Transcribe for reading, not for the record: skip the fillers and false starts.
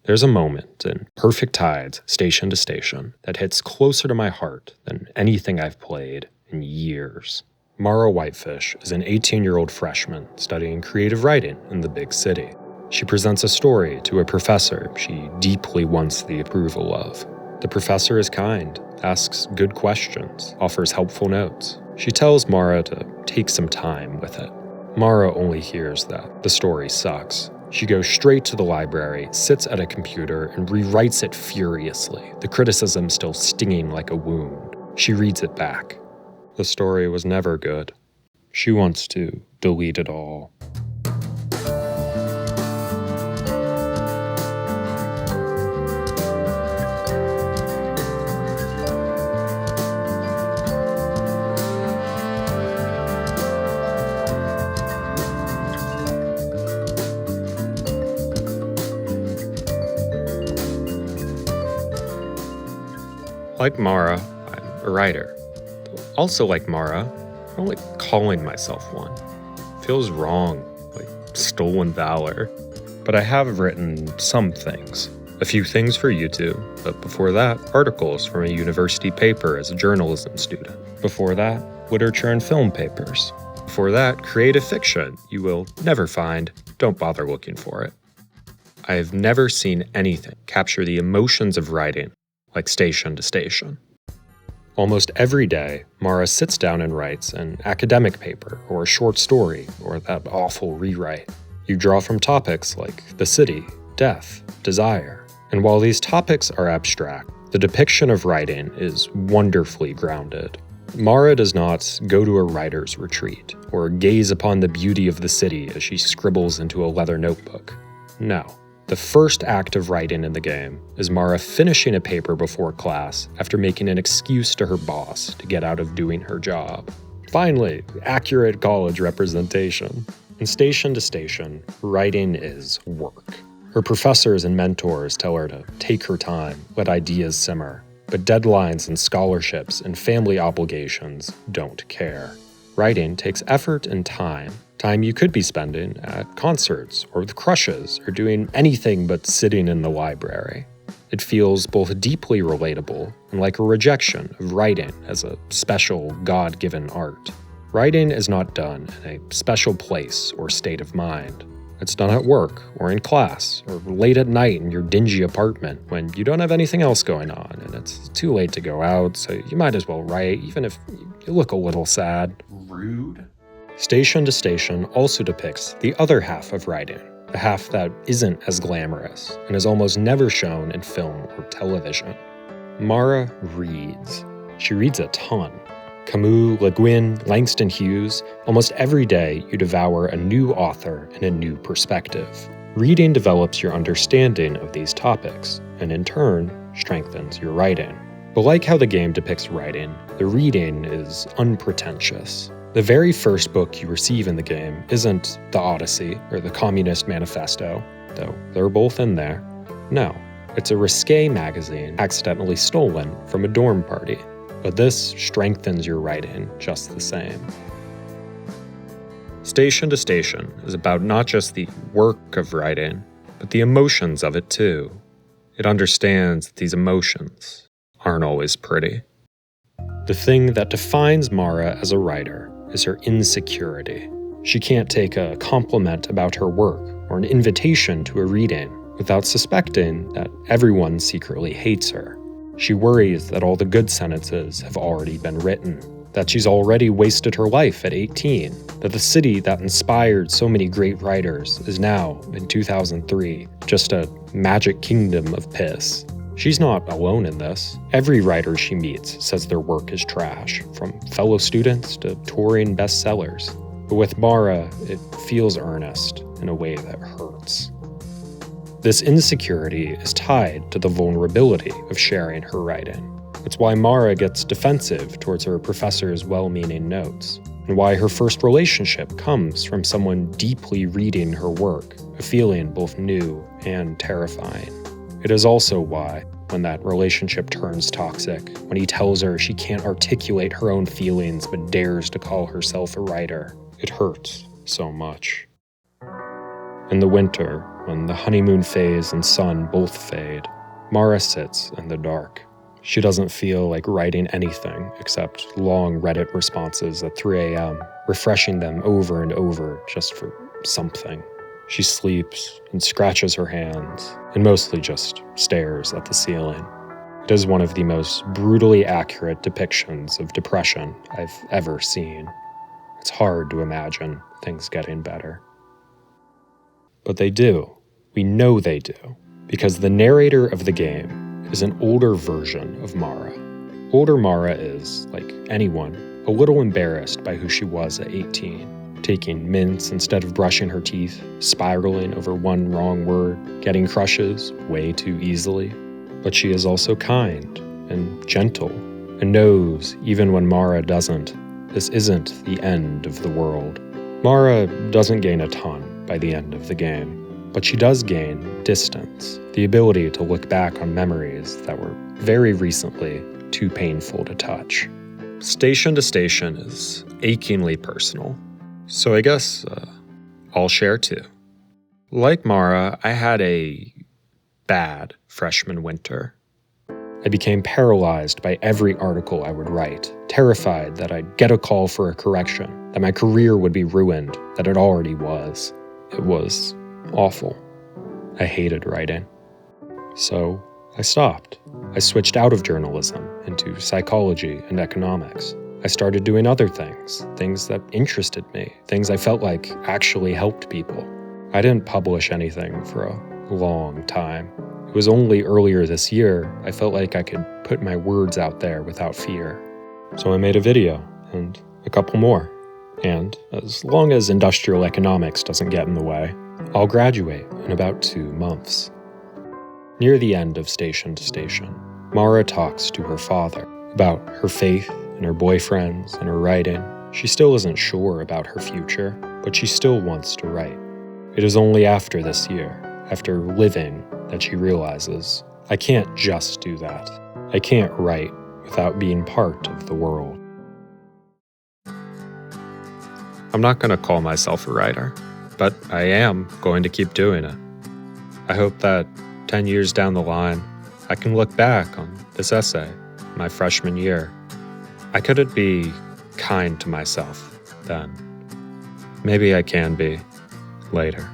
There's a moment in Perfect Tides, Station to Station, that hits closer to my heart than anything I've played in years. Mara Whitefish is an 18-year-old freshman studying creative writing in the big city. She presents a story to a professor she deeply wants the approval of. The professor is kind, asks good questions, offers helpful notes. She tells Mara to take some time with it. Mara only hears that the story sucks. She goes straight to the library, sits at a computer, and rewrites it furiously, the criticism still stinging like a wound. She reads it back. The story was never good. She wants to delete it all. Like Mara, I'm a writer. Also like Mara, I don't like calling myself one. It feels wrong, like stolen valor. But I have written some things. A few things for YouTube, but before that, articles from a university paper as a journalism student. Before that, literature and film papers. Before that, creative fiction you will never find. Don't bother looking for it. I have never seen anything capture the emotions of writing like Station to Station. Almost every day, Mara sits down and writes an academic paper or a short story or that awful rewrite. You draw from topics like the city, death, desire. And while these topics are abstract, the depiction of writing is wonderfully grounded. Mara does not go to a writer's retreat or gaze upon the beauty of the city as she scribbles into a leather notebook. No. The first act of writing in the game is Mara finishing a paper before class after making an excuse to her boss to get out of doing her job. Finally, accurate college representation. In Station to Station, writing is work. Her professors and mentors tell her to take her time, let ideas simmer. But deadlines and scholarships and family obligations don't care. Writing takes effort and time you could be spending at concerts or with crushes or doing anything but sitting in the library. It feels both deeply relatable and like a rejection of writing as a special, God-given art. Writing is not done in a special place or state of mind. It's done at work or in class or late at night in your dingy apartment when you don't have anything else going on and it's too late to go out, so you might as well write even if you look a little sad. Rude. Station to Station also depicts the other half of writing, the half that isn't as glamorous and is almost never shown in film or television. Mara reads. She reads a ton. Camus, Le Guin, Langston Hughes, almost every day you devour a new author and a new perspective. Reading develops your understanding of these topics, and in turn, strengthens your writing. But like how the game depicts writing, the reading is unpretentious. The very first book you receive in the game isn't The Odyssey or the Communist Manifesto, though they're both in there. No, it's a risque magazine accidentally stolen from a dorm party. But this strengthens your writing just the same. Station to Station is about not just the work of writing, but the emotions of it too. It understands that these emotions aren't always pretty. The thing that defines Mara as a writer is her insecurity. She can't take a compliment about her work or an invitation to a reading without suspecting that everyone secretly hates her. She worries that all the good sentences have already been written, that she's already wasted her life at 18, that the city that inspired so many great writers is now, in 2003, just a magic kingdom of piss. She's not alone in this. Every writer she meets says their work is trash, from fellow students to touring bestsellers. But with Mara, it feels earnest in a way that hurts. This insecurity is tied to the vulnerability of sharing her writing. It's why Mara gets defensive towards her professor's well-meaning notes, and why her first relationship comes from someone deeply reading her work, a feeling both new and terrifying. It is also why, when that relationship turns toxic, when he tells her she can't articulate her own feelings but dares to call herself a writer, it hurts so much. In the winter, when the honeymoon phase and sun both fade, Mara sits in the dark. She doesn't feel like writing anything except long Reddit responses at 3 a.m., refreshing them over and over just for something. She sleeps and scratches her hands, and mostly just stares at the ceiling. It is one of the most brutally accurate depictions of depression I've ever seen. It's hard to imagine things getting better. But they do. We know they do, because the narrator of the game is an older version of Mara. Older Mara is, like anyone, a little embarrassed by who she was at 18, taking mints instead of brushing her teeth, spiraling over one wrong word, getting crushes way too easily. But she is also kind and gentle, and knows, even when Mara doesn't, this isn't the end of the world. Mara doesn't gain a ton by the end of the game, but she does gain distance, the ability to look back on memories that were very recently too painful to touch. Station to Station is achingly personal, so I guess I'll share too. Like Mara, I had a bad freshman winter. I became paralyzed by every article I would write, terrified that I'd get a call for a correction, that my career would be ruined, that it already was. It was awful. I hated writing. So I stopped. I switched out of journalism into psychology and economics. I started doing other things that interested me, things I felt like actually helped people. I didn't publish anything for a long time. It was only earlier this year I felt like I could put my words out there without fear. So I made a video, and a couple more. And as long as industrial economics doesn't get in the way, I'll graduate in about 2 months. Near the end of Station to Station, Mara talks to her father about her faith and her boyfriends and her writing. She still isn't sure about her future, but she still wants to write. It is only after this year, after living, that she realizes, I can't just do that. I can't write without being part of the world. I'm not going to call myself a writer, but I am going to keep doing it. I hope that 10 years down the line, I can look back on this essay, my freshman year. I couldn't be kind to myself then. Maybe I can be later.